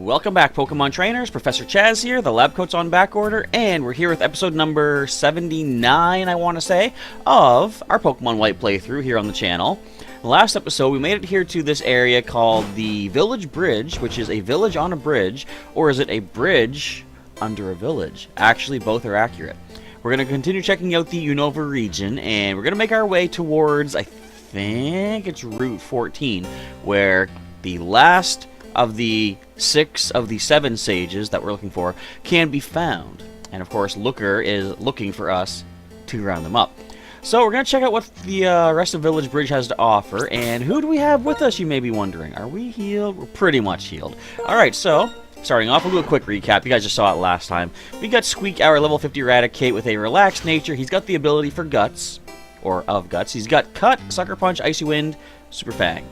Welcome back, Pokemon Trainers. Professor Chaz here, the lab coat's on back order, and we're here with episode number 79, I want to say, of our Pokemon White playthrough here on the channel. The last episode, we made it here to this area called the Village Bridge, which is a village on a bridge, or is it a bridge under a village? Actually, both are accurate. We're going to continue checking out the Unova region, and we're going to make our way towards, I think it's Route 14, where the last of the 6 of the 7 sages that we're looking for can be found. And of course, Looker is looking for us to round them up. So we're going to check out what the rest of Village Bridge has to offer. And who do we have with us, you may be wondering? Are we healed? We're pretty much healed. Alright, so starting off, we'll do a quick recap. You guys just saw it last time. We got Squeak, our level 50 Eradicate with a relaxed nature. He's got the ability for Guts, or of Guts. He's got Cut, Sucker Punch, Icy Wind, Super Fang.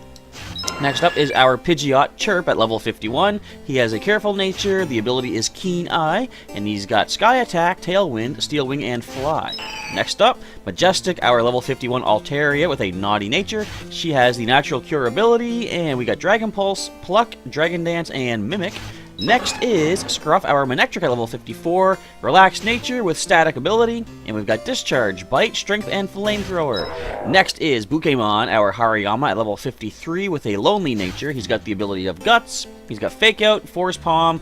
Next up is our Pidgeot Chirp at level 51. He has a careful nature, the ability is Keen Eye, and he's got Sky Attack, Tailwind, Steel Wing, and Fly. Next up, Majestic, our level 51 Altaria with a naughty nature. She has the Natural Cure ability, and we got Dragon Pulse, Pluck, Dragon Dance, and Mimic. Next is Scruff, our Manectric at level 54, relaxed nature with static ability, and we've got Discharge, Bite, Strength, and Flamethrower. Next is Pokémon, our Hariyama at level 53 with a lonely nature. He's got the ability of Guts, he's got Fake Out, Force Palm,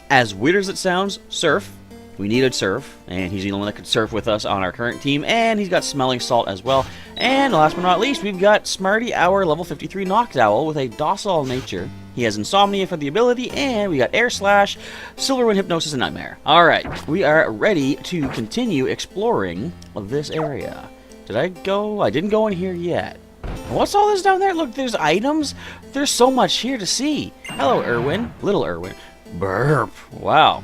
as weird as it sounds, Surf. We needed Surf, and he's the only one that could surf with us on our current team, and he's got Smelling Salt as well. And last but not least, we've got Smarty, our level 53 Noctowl with a docile nature. He has Insomnia for the ability, and we got Air Slash, Silverwind, Hypnosis, and Nightmare. Alright, we are ready to continue exploring this area. Did I go? I didn't go in here yet. What's all this down there? Look, there's items. There's so much here to see. Hello, Irwin. Little Irwin. Burp. Wow.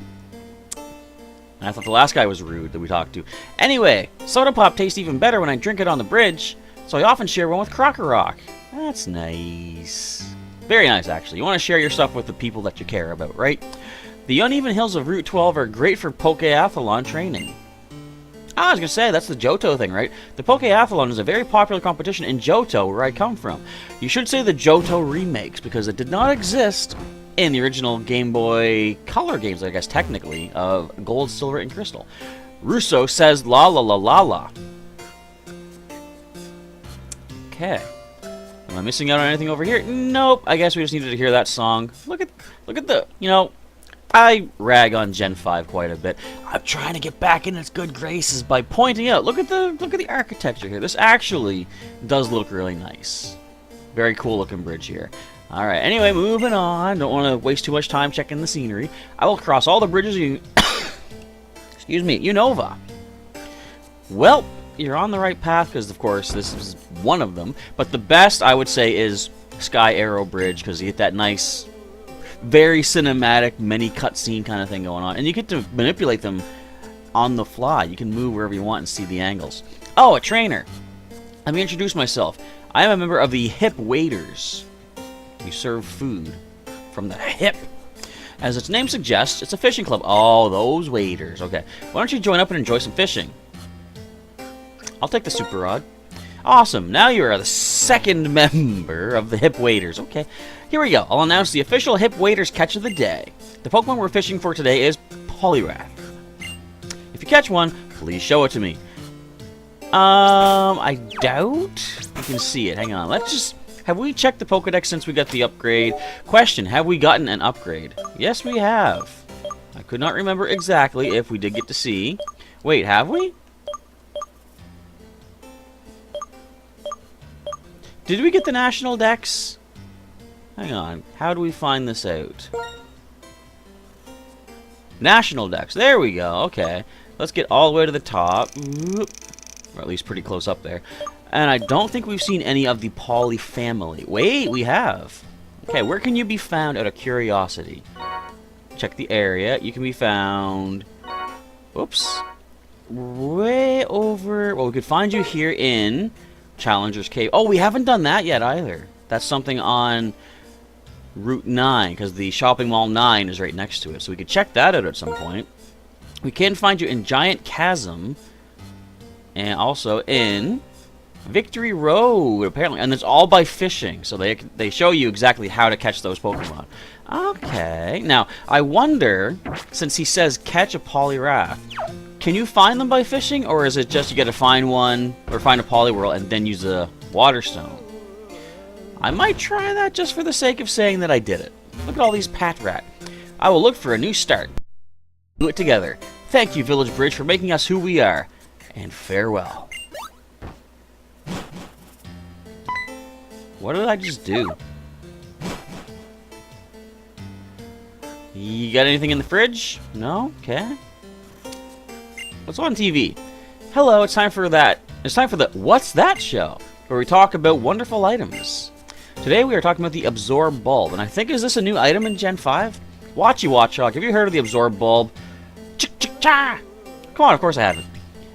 I thought the last guy was rude that we talked to. Anyway, Soda Pop tastes even better when I drink it on the bridge, so I often share one with Crocorock. That's nice. Very nice, actually. You want to share your stuff with the people that you care about, right? The uneven hills of Route 12 are great for Pokeathlon training. I was going to say, that's the Johto thing, right? The Pokeathlon is a very popular competition in Johto, where I come from. You should say the Johto remakes, because it did not exist in the original Game Boy Color games, I guess, technically, of Gold, Silver, and Crystal. Russo says la la la la la. Okay. Am I missing out on anything over here? Nope. I guess we just needed to hear that song. Look at the, you know, I rag on Gen 5 quite a bit. I'm trying to get back in its good graces by pointing out, look at the architecture here. This actually does look really nice. Very cool looking bridge here. Alright, anyway, moving on. Don't want to waste too much time checking the scenery. I will cross all the bridges excuse me, Unova. Well, you're on the right path, because, of course, this is one of them. But the best, I would say, is Sky Arrow Bridge, because you get that nice, very cinematic, mini cutscene kind of thing going on. And you get to manipulate them on the fly. You can move wherever you want and see the angles. Oh, a trainer. Let me introduce myself. I am a member of the Hip Waiters. We serve food from the hip. As its name suggests, it's a fishing club. Oh, those waiters. Okay. Why don't you join up and enjoy some fishing? I'll take the super rod. Awesome. Now you are the second member of the Hip Waiters. Okay. Here we go. I'll announce the official Hip Waiters catch of the day. The Pokemon we're fishing for today is Poliwrath. If you catch one, please show it to me. I doubt you can see it. Hang on. Let's just... Have we checked the Pokedex since we got the upgrade? Question, have we gotten an upgrade? Yes, we have. I could not remember exactly if we did get to see. Wait, have we? Did we get the National Dex? Hang on. How do we find this out? National Dex. There we go. Okay. Let's get all the way to the top. Or at least pretty close up there. And I don't think we've seen any of the Poly family. Wait, we have. Okay, where can you be found out of curiosity? Check the area. You can be found... Oops. Way over... Well, we could find you here in Challenger's Cave. Oh, we haven't done that yet either. That's something on Route 9, because the Shopping Mall 9 is right next to it. So we could check that out at some point. We can find you in Giant Chasm. And also in Victory Road, apparently. And it's all by fishing. So they show you exactly how to catch those Pokemon. Okay. Now, I wonder, since he says catch a Poliwrath, can you find them by fishing, or is it just you gotta find one, or find a Poliwhirl, and then use a Water Stone? I might try that just for the sake of saying that I did it. Look at all these Patrat. I will look for a new start. Do it together. Thank you, Village Bridge, for making us who we are. And farewell. What did I just do? You got anything in the fridge? No? Okay. What's on TV? Hello, it's time for that. It's time for the What's That show, where we talk about wonderful items. Today we are talking about the Absorb Bulb, and I think, is this a new item in Gen 5? Watchy Watchog, have you heard of the Absorb Bulb? Chick-chick-cha! Come on, of course I haven't.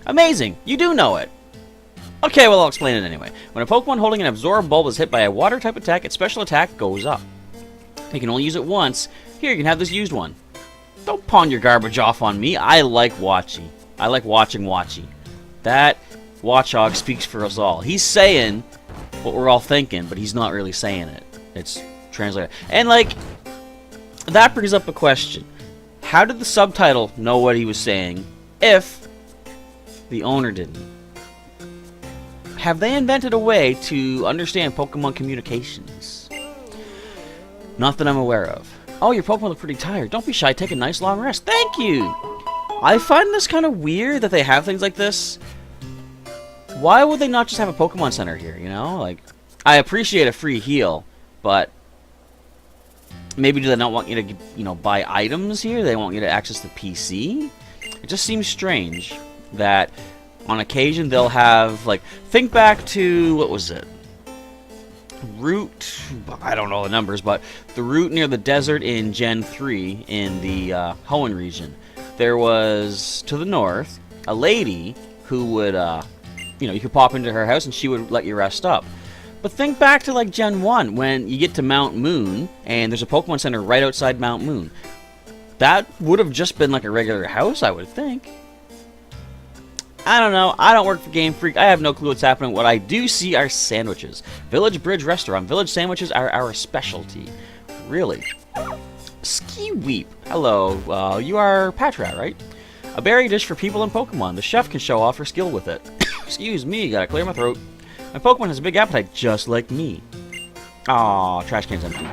Amazing! You do know it! Okay, well, I'll explain it anyway. When a Pokemon holding an Absorb Bulb is hit by a water-type attack, its special attack goes up. You can only use it once. Here, you can have this used one. Don't pawn your garbage off on me. I like Watchy. I like watching Watchy. That Watchog speaks for us all. He's saying what we're all thinking, but he's not really saying it. It's translated. And, like, that brings up a question. How did the subtitle know what he was saying if the owner didn't? Have they invented a way to understand Pokemon communications? Not that I'm aware of. Oh, your Pokemon look pretty tired. Don't be shy. Take a nice long rest. Thank you! I find this kind of weird that they have things like this. Why would they not just have a Pokemon Center here, you know? Like, I appreciate a free heal, but maybe do they not want you to, you know, buy items here? They want you to access the PC? It just seems strange that on occasion they'll have, like, think back to, what was it? Route, I don't know the numbers, but the route near the desert in Gen 3 in the Hoenn region. There was, to the north, a lady who would, you know, you could pop into her house and she would let you rest up. But think back to, like, Gen 1, when you get to Mount Moon, and there's a Pokemon Center right outside Mount Moon. That would have just been like a regular house, I would think. I don't know. I don't work for Game Freak. I have no clue what's happening. What I do see are sandwiches. Village Bridge Restaurant. Village sandwiches are our specialty. Really. Ski Weep. Hello. You are Patrat, right? A berry dish for people in Pokemon. The chef can show off her skill with it. Excuse me. Gotta clear my throat. My Pokemon has a big appetite just like me. Aw, trash can's empty.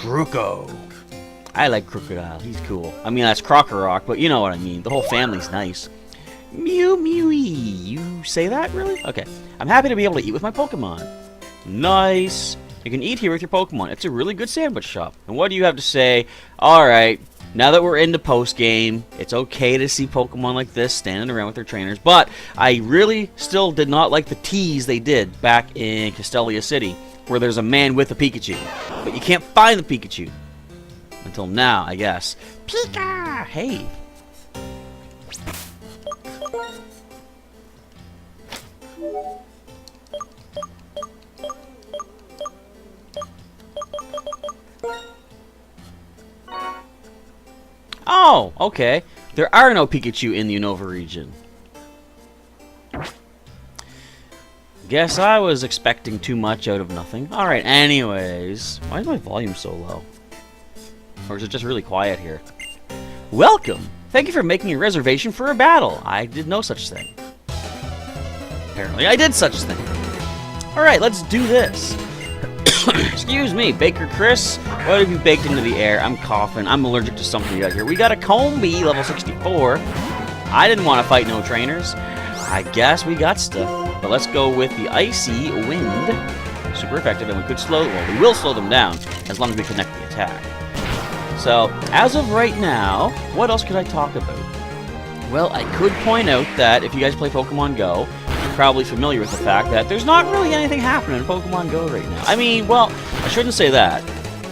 Kruko. I like Crocodile. He's cool. I mean, that's Crocorock, but you know what I mean. The whole family's nice. Mew Mewy. You say that, really? Okay. I'm happy to be able to eat with my Pokemon. Nice. You can eat here with your Pokemon. It's a really good sandwich shop. And what do you have to say? Alright, now that we're into post-game, it's okay to see Pokemon like this standing around with their trainers, but I really still did not like the tease they did back in Castelia City, where there's a man with a Pikachu, but you can't find the Pikachu. Until now, I guess. Pika! Hey. Oh, okay. There are no Pikachu in the Unova region. Guess I was expecting too much out of nothing. Alright, anyways. Why is my volume so low? Or is it just really quiet here? Welcome! Thank you for making a reservation for a battle. I did no such thing. Apparently I did such a thing. Alright, let's do this. Excuse me, Baker Chris. What have you baked into the air? I'm coughing. I'm allergic to something you got here. We got a Combi, level 64. I didn't want to fight no trainers. I guess we got stuff. But let's go with the Icy Wind. Super effective, and we could slow... Well, we will slow them down, as long as we connect the attack. So, as of right now, what else could I talk about? Well, I could point out that if you guys play Pokemon Go, you're probably familiar with the fact that there's not really anything happening in Pokemon Go right now. I mean, well, I shouldn't say that.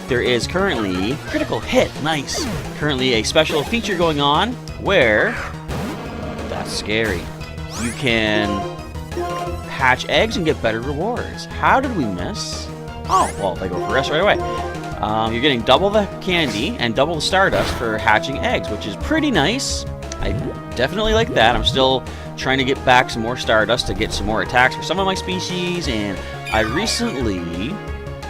There is currently critical hit, nice. Currently a special feature going on where that's scary. You can hatch eggs and get better rewards. How did we miss? Oh, well, they go for rest right away. You're getting double the candy and double the Stardust for hatching eggs, which is pretty nice. I definitely like that. I'm still trying to get back some more Stardust to get some more attacks for some of my species, and I recently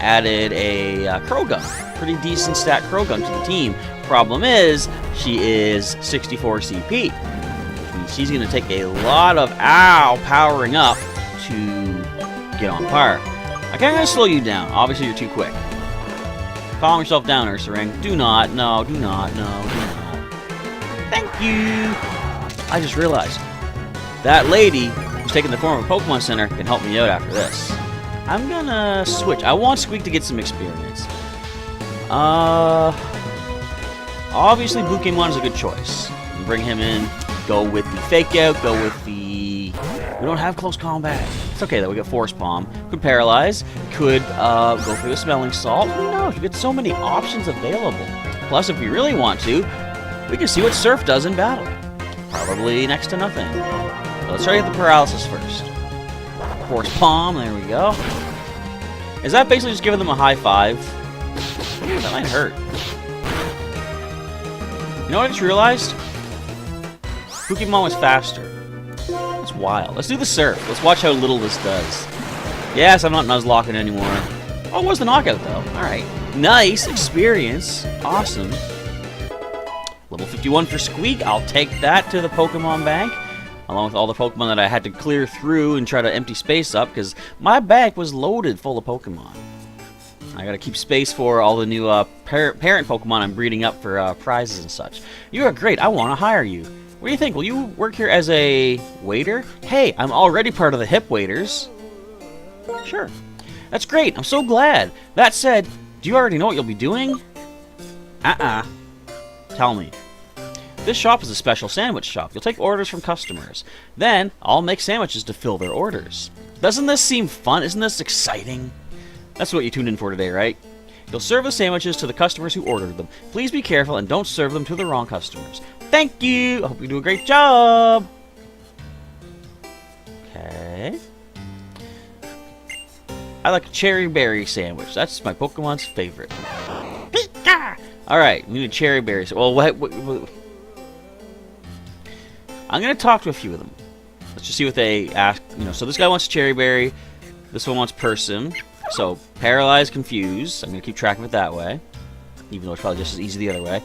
added a Krogan. Pretty decent stat Krogan to the team. Problem is, she is 64 CP. She's going to take a lot of powering up to get on par. I can't gonna slow you down. Obviously, you're too quick. Calm yourself down, Ursaring. Do not. No, do not. No, do not. Thank you. I just realized that lady who's taking the form of a Pokemon Center can help me out after this. I'm gonna switch. I want Squeak to get some experience. Obviously, Blue Game 1 is a good choice. Bring him in. Go with the Fake Out. Go with the... We don't have close combat. It's okay, though. We got Force Palm. Could Paralyze. Could go for the Smelling Salt. Who knows? We get so many options available. Plus, if we really want to, we can see what Surf does in battle. Probably next to nothing. So let's try to get the Paralysis first. Force Palm. There we go. Is that basically just giving them a high five? Ooh, that might hurt. You know what I just realized? Pokémon was faster. That's wild. Let's do the Surf. Let's watch how little this does. Yes, I'm not Nuzlocking anymore. Oh, it was the knockout, though. Alright. Nice experience. Awesome. Level 51 for Squeak. I'll take that to the Pokemon Bank. Along with all the Pokemon that I had to clear through and try to empty space up, because my bank was loaded full of Pokemon. I gotta keep space for all the new parent Pokemon I'm breeding up for prizes and such. You are great. I want to hire you. What do you think? Will you work here as a waiter? Hey, I'm already part of the hip waiters. Sure. That's great. I'm so glad. That said, do you already know what you'll be doing? Tell me. This shop is a special sandwich shop. You'll take orders from customers. Then, I'll make sandwiches to fill their orders. Doesn't this seem fun? Isn't this exciting? That's what you tuned in for today, right? You'll serve the sandwiches to the customers who ordered them. Please be careful and don't serve them to the wrong customers. Thank you! I hope you do a great job! Okay. I like a cherry berry sandwich. That's my Pokemon's favorite. Alright, we need a cherry berry. Well, what? I'm going to talk to a few of them. Let's just see what they ask. You know, so this guy wants cherry berry. This one wants person. So, paralyze, confuse. I'm going to keep track of it that way. Even though it's probably just as easy the other way.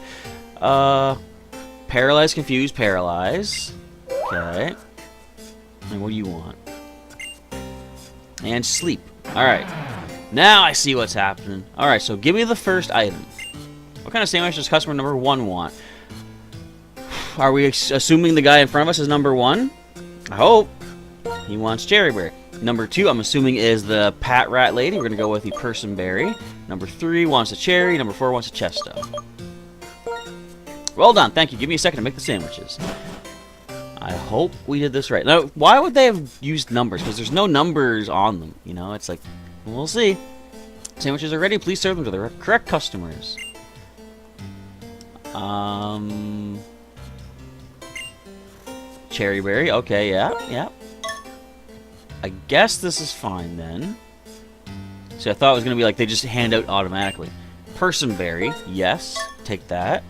Paralyze, confuse, paralyze. Okay. And what do you want? And sleep. Alright. Now I see what's happening. Alright, so give me the first item. What kind of sandwich does customer number 1 want? Are we assuming the guy in front of us is number 1? I hope. He wants cherry berry. Number 2, I'm assuming, is the Pat Rat lady. We're going to go with the Person Berry. Number 3 wants a cherry. Number 4 wants a Chesto. Well done. Thank you. Give me a second to make the sandwiches. I hope we did this right. Now, why would they have used numbers? Because there's no numbers on them. You know, it's like, we'll see. Sandwiches are ready. Please serve them to the correct customers. Cherry berry. Okay, yeah. I guess this is fine then. See, I thought it was going to be like they just hand out automatically. Person berry. Yes. Take that.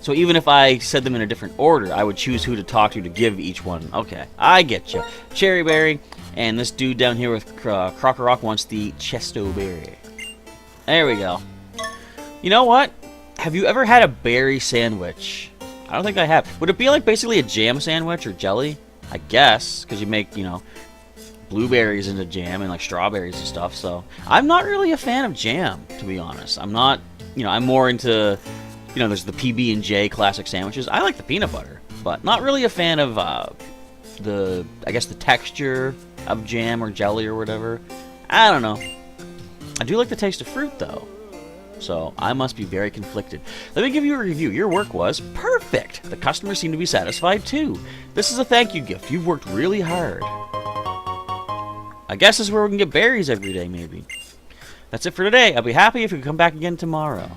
So even if I said them in a different order, I would choose who to talk to give each one. Okay, I get you. Cherry berry, and this dude down here with Crocorock wants the Chesto berry. There we go. You know what? Have you ever had a berry sandwich? I don't think I have. Would it be like basically a jam sandwich or jelly? I guess, because you make, you know, blueberries into jam and like strawberries and stuff. So I'm not really a fan of jam, to be honest. I'm not, you know, I'm more into, you know, there's the PB&J classic sandwiches. I like the peanut butter, but not really a fan of I guess the texture of jam or jelly or whatever. I don't know. I do like the taste of fruit though. So I must be very conflicted. Let me give you a review. Your work was perfect. The customers seem to be satisfied too. This is a thank you gift. You've worked really hard. I guess this is where we can get berries every day, maybe. That's it for today. I'll be happy if you can come back again tomorrow.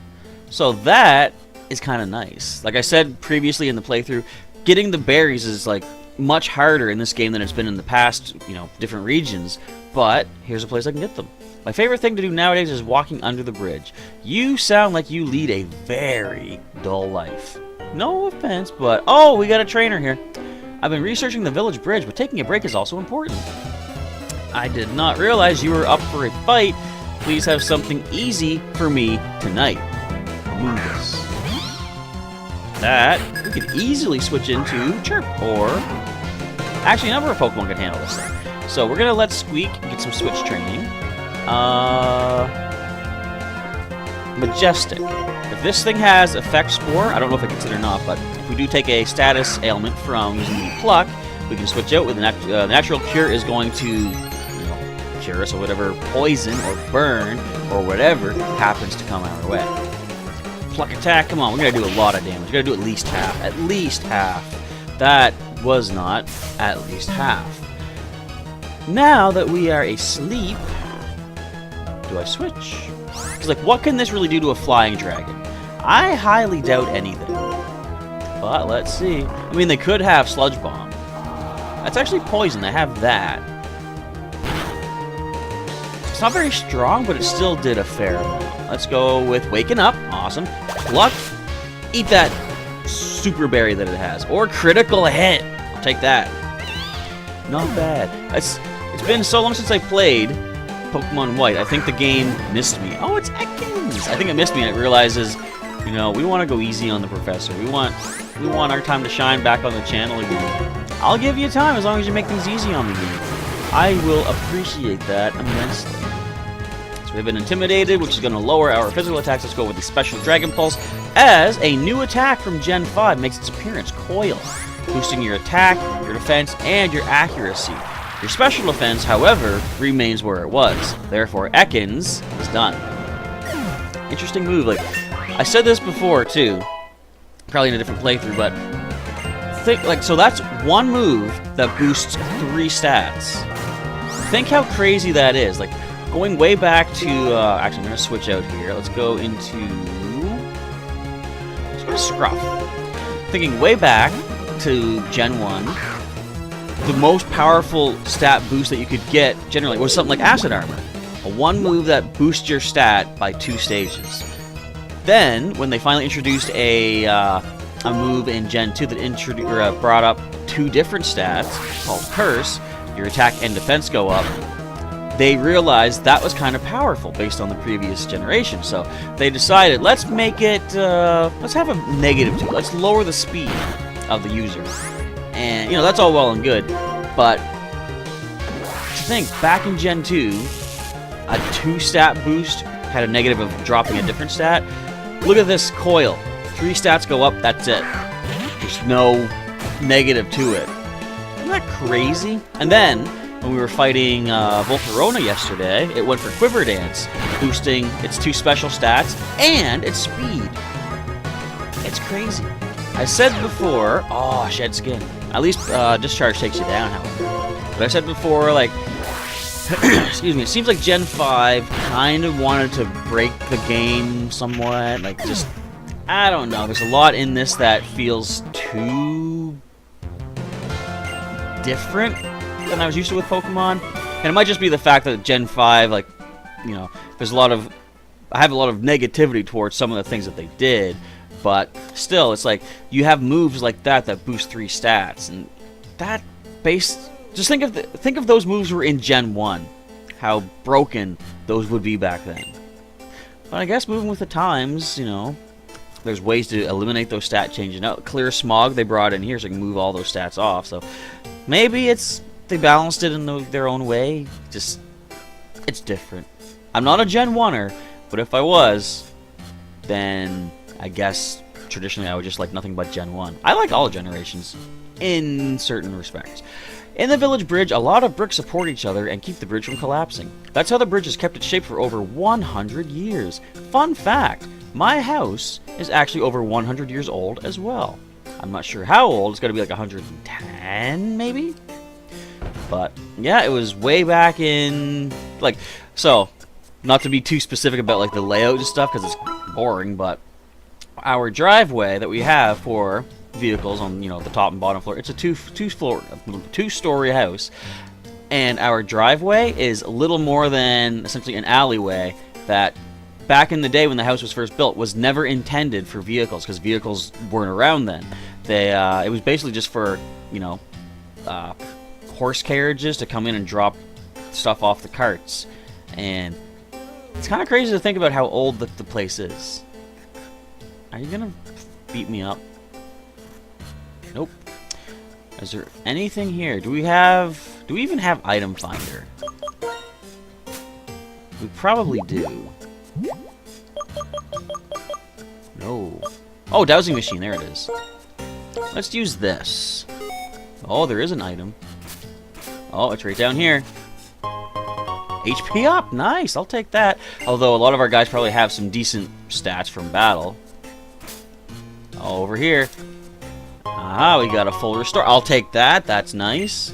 So that is kind of nice. Like I said previously in the playthrough, getting the berries is like much harder in this game than it's been in the past, you know, different regions. But here's a place I can get them. My favorite thing to do nowadays is walking under the bridge. You sound like you lead a very dull life. No offense, but... Oh, we got a trainer here. I've been researching the village bridge, but taking a break is also important. I did not realize you were up for a fight. please have something easy for me tonight. Moongus. That we could easily switch into Chirp, or actually a number of Pokemon can handle this thing. So we're gonna let Squeak get some switch training. Majestic. If this thing has Effect Spore, I don't know if it gets it or not, but if we do take a status ailment from using the Pluck, we can switch out with the Natural Cure is going to cure us of whatever poison or burn or whatever happens to come our way. Pluck attack, come on, we're gonna do a lot of damage. We're gonna do at least half. At least half. That was not at least half. Now that we are asleep, do I switch? Because, like, what can this really do to a flying dragon? I highly doubt anything. But let's see. I mean, they could have Sludge Bomb. That's actually poison. They have that. It's not very strong, but it still did a fair amount. Let's go with Waking Up. Awesome. Pluck. Eat that super berry that it has. Or Critical Hit. I'll take that. Not bad. It's been so long since I played Pokemon White. I think the game missed me. Oh, it's Ekans! I think it missed me and it realizes, we want to go easy on the professor. We want our time to shine back on the channel again. I'll give you time as long as you make things easy on me. I will appreciate that immensely. So we've been intimidated, which is going to lower our physical attacks. Let's go with the Special Dragon Pulse as a new attack from Gen 5 makes its appearance, Coil, boosting your attack, your defense, and your accuracy. Your special defense, however, remains where it was. Therefore, Ekans is done. Interesting move. Like, I said this before too, probably in a different playthrough, but so that's one move that boosts 3 stats. Think how crazy that is. Like, going way back to actually, I'm gonna switch out here. Let's go to Scruff. Thinking way back to Gen 1. The most powerful stat boost that you could get generally was something like Acid Armor. A one move that boosts your stat by 2 stages. Then, when they finally introduced a move in Gen 2 that brought up 2 different stats called Curse, your attack and defense go up, they realized that was kind of powerful based on the previous generation. So they decided, let's make it, let's have a -2. Let's lower the speed of the user. And, that's all well and good, but to think, back in Gen 2, a 2-stat boost had a negative of dropping a different stat. Look at this Coil. 3 stats go up, that's it. There's no negative to it. Isn't that crazy? And then, when we were fighting Volcarona yesterday, it went for Quiver Dance, boosting its 2 special stats and its speed. It's crazy. I said before, Shed Skin. At least Discharge takes you down, however. But I said before, like, excuse me, it seems like Gen 5 kind of wanted to break the game somewhat. Like, just, I don't know. There's a lot in this that feels too different than I was used to with Pokemon. And it might just be the fact that Gen 5, like, there's I have a lot of negativity towards some of the things that they did. But still, it's like, you have moves like that boost 3 stats, and that just think of those moves were in Gen 1, how broken those would be back then. But I guess moving with the times, there's ways to eliminate those stat changes. Now, Clear Smog they brought in here so you can move all those stats off, so maybe they balanced it in their own way, just, it's different. I'm not a Gen 1er, but if I was, then I guess traditionally I would just like nothing but Gen 1. I like all generations in certain respects. In the village bridge, a lot of bricks support each other and keep the bridge from collapsing. That's how the bridge has kept its shape for over 100 years. Fun fact, my house is actually over 100 years old as well. I'm not sure how old, it's gotta be like 110 maybe? But yeah, it was way back in, like, so, not to be too specific about like the layout and stuff because it's boring, but our driveway that we have for vehicles on the top and bottom floor, it's a two-story house, and our driveway is a little more than essentially an alleyway that back in the day when the house was first built was never intended for vehicles because vehicles weren't around then. It was basically just for horse carriages to come in and drop stuff off the carts, and It's kind of crazy to think about how old the place is. Are you gonna beat me up? Nope. Is there anything here? Do we even have item finder? We probably do. No. Oh, dowsing machine, there it is. Let's use this. Oh, there is an item. Oh, it's right down here. HP up, nice, I'll take that. Although a lot of our guys probably have some decent stats from battle. Oh, over here. Ah, we got a full restore. I'll take that, that's nice.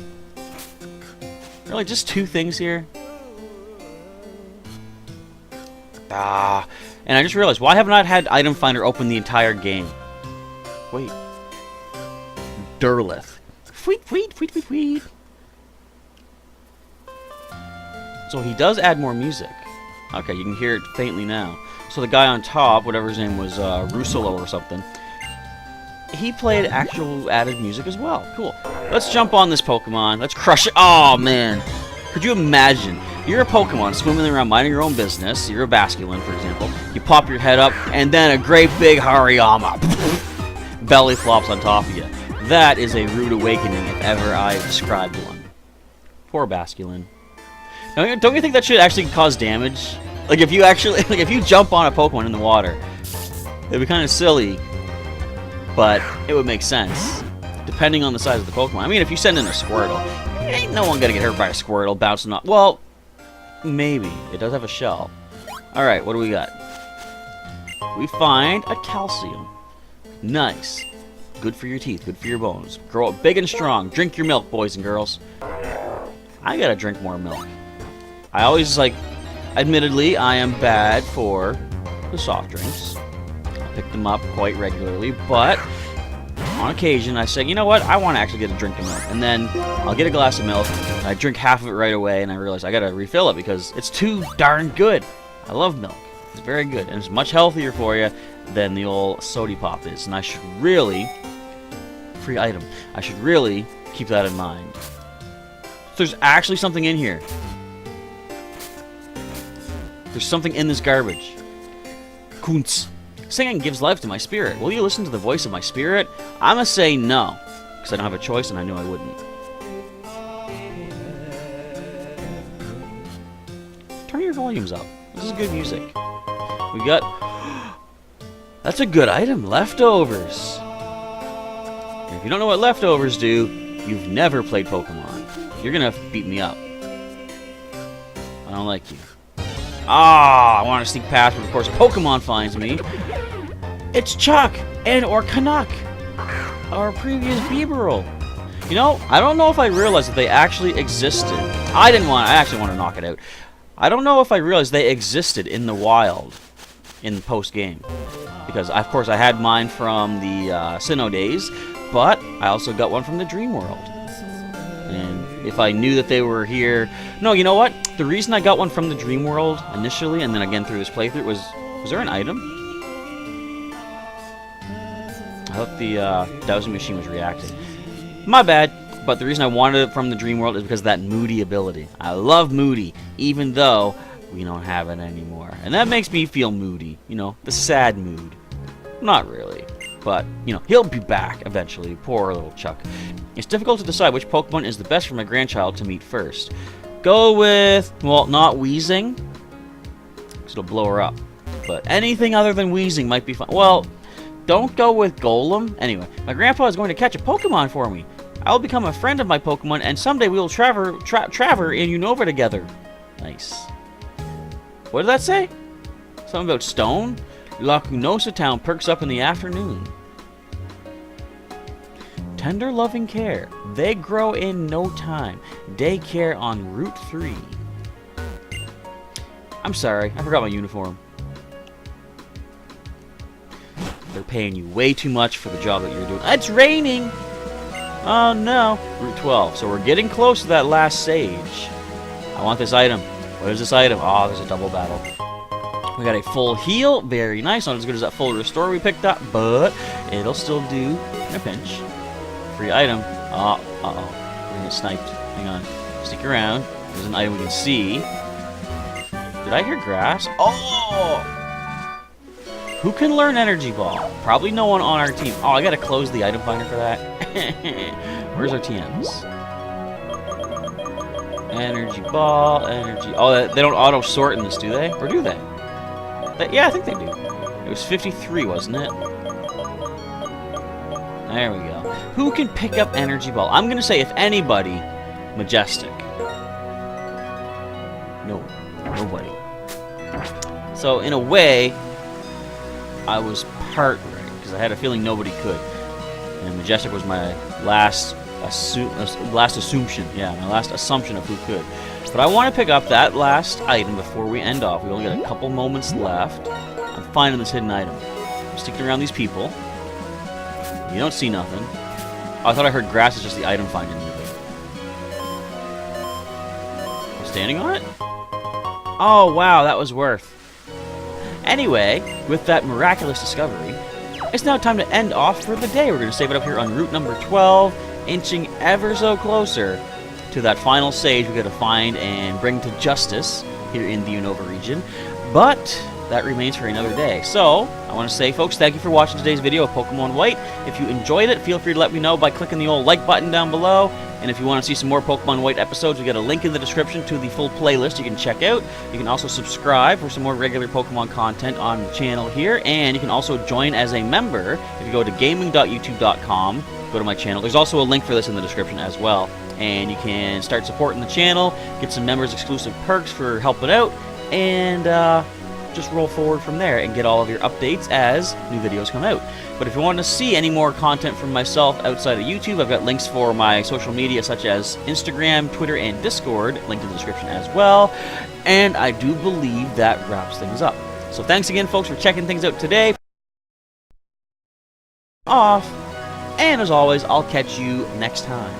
Really, just 2 things here? Ah, and I just realized, why haven't I had item finder open the entire game? Wait. Durlith. Tweet, tweet, tweet, tweet, tweet. So he does add more music. Okay, you can hear it faintly now. So the guy on top, whatever his name was, Rusolo or something, he played actual added music as well. Cool. Let's jump on this Pokemon. Let's crush it. Oh, man. Could you imagine? You're a Pokemon swimming around minding your own business. You're a Basculin, for example. You pop your head up, and then a great big Hariyama belly flops on top of you. That is a rude awakening if ever I described one. Poor Basculin. Don't you think that should actually cause damage? Like if you actually, like if you jump on a Pokemon in the water, it'd be kind of silly, but it would make sense, depending on the size of the Pokemon. I mean, if you send in a Squirtle, ain't no one gonna get hurt by a Squirtle bouncing off. Well, maybe. It does have a shell. Alright, what do we got? We find a calcium. Nice. Good for your teeth, good for your bones. Grow up big and strong. Drink your milk, boys and girls. I gotta drink more milk. I always, like, admittedly, I am bad for the soft drinks. I pick them up quite regularly, but on occasion I say, you know what, I want to actually get a drink of milk. And then I'll get a glass of milk, and I drink half of it right away, and I realize I gotta refill it because it's too darn good. I love milk. It's very good, and it's much healthier for you than the old sody pop is. And I should really, free item, I should really keep that in mind. So there's actually something in here. There's something in this garbage. Kunz. Singing gives life to my spirit. Will you listen to the voice of my spirit? I'ma say no, because I don't have a choice and I knew I wouldn't. Turn your volumes up. This is good music. We got... That's a good item. Leftovers. And if you don't know what leftovers do, you've never played Pokemon. You're gonna beat me up. I don't like you. Ah, I want to sneak past, but of course Pokemon finds me. It's Chuck and or Canuck, our previous Beaverl. You know, I don't know if I realized that they actually existed. I actually want to knock it out. I don't know if I realized they existed in the wild in post-game. Because, of course, I had mine from the Sinnoh days, but I also got one from the Dream World. And if I knew that they were here... No, you know what? The reason I got one from the Dream World initially, and then again through this playthrough, was there an item? I thought the dowsing machine was reacting. My bad, but the reason I wanted it from the Dream World is because of that Moody ability. I love Moody, even though we don't have it anymore. And that makes me feel moody, you know, the sad mood. Not really. But, you know, he'll be back eventually. Poor little Chuck. It's difficult to decide which Pokemon is the best for my grandchild to meet first. Go with, well, not Weezing, because it'll blow her up. But anything other than Weezing might be fun. Well, don't go with Golem. Anyway, my grandpa is going to catch a Pokemon for me. I'll become a friend of my Pokemon, and someday we will travel in Unova together. Nice. What did that say? Something about stone? Lacunosa Town perks up in the afternoon. Tender loving care. They grow in no time. Daycare on Route 3. I'm sorry, I forgot my uniform. They're paying you way too much for the job that you're doing. It's raining! Oh no. Route 12. So we're getting close to that last sage. I want this item. What is this item? Oh, there's a double battle. We got a full heal. Very nice. Not as good as that full restore we picked up, but it'll still do in a pinch. Free item. Uh-oh. We're gonna get sniped. Hang on. Stick around. There's an item we can see. Did I hear grass? Oh! Who can learn Energy Ball? Probably no one on our team. Oh, I gotta close the item finder for that. Where's our TMs? Energy Ball, Energy... Oh, they don't auto-sort in this, do they? Or do they? Yeah, I think they do. It was 53, wasn't it? There we go. Who can pick up Energy Ball? I'm gonna say, if anybody, Majestic. No, nobody. So, in a way, I was part right, because I had a feeling nobody could. And Majestic was my last assumption. Yeah, my last assumption of who could. But I want to pick up that last item before we end off. We only got a couple moments left. I'm finding this hidden item. I'm sticking around these people. You don't see nothing. Oh, I thought I heard grass is just the item finding. I'm standing on it? Oh, wow, that was worth. Anyway, with that miraculous discovery, it's now time to end off for the day. We're going to save it up here on route number 12, inching ever so closer to that final sage we got to find and bring to justice here in the Unova region. But that remains for another day. So, I want to say, folks, thank you for watching today's video of Pokémon White. If you enjoyed it, feel free to let me know by clicking the old like button down below. And if you want to see some more Pokémon White episodes, we got a link in the description to the full playlist you can check out. You can also subscribe for some more regular Pokémon content on the channel here. And you can also join as a member if you go to gaming.youtube.com, go to my channel. There's also a link for this in the description as well. And you can start supporting the channel, get some members exclusive perks for helping out, and just roll forward from there and get all of your updates as new videos come out. But if you want to see any more content from myself outside of YouTube, I've got links for my social media such as Instagram, Twitter, and Discord, linked in the description as well. And I do believe that wraps things up. So thanks again, folks, for checking things out today. Off. And as always, I'll catch you next time.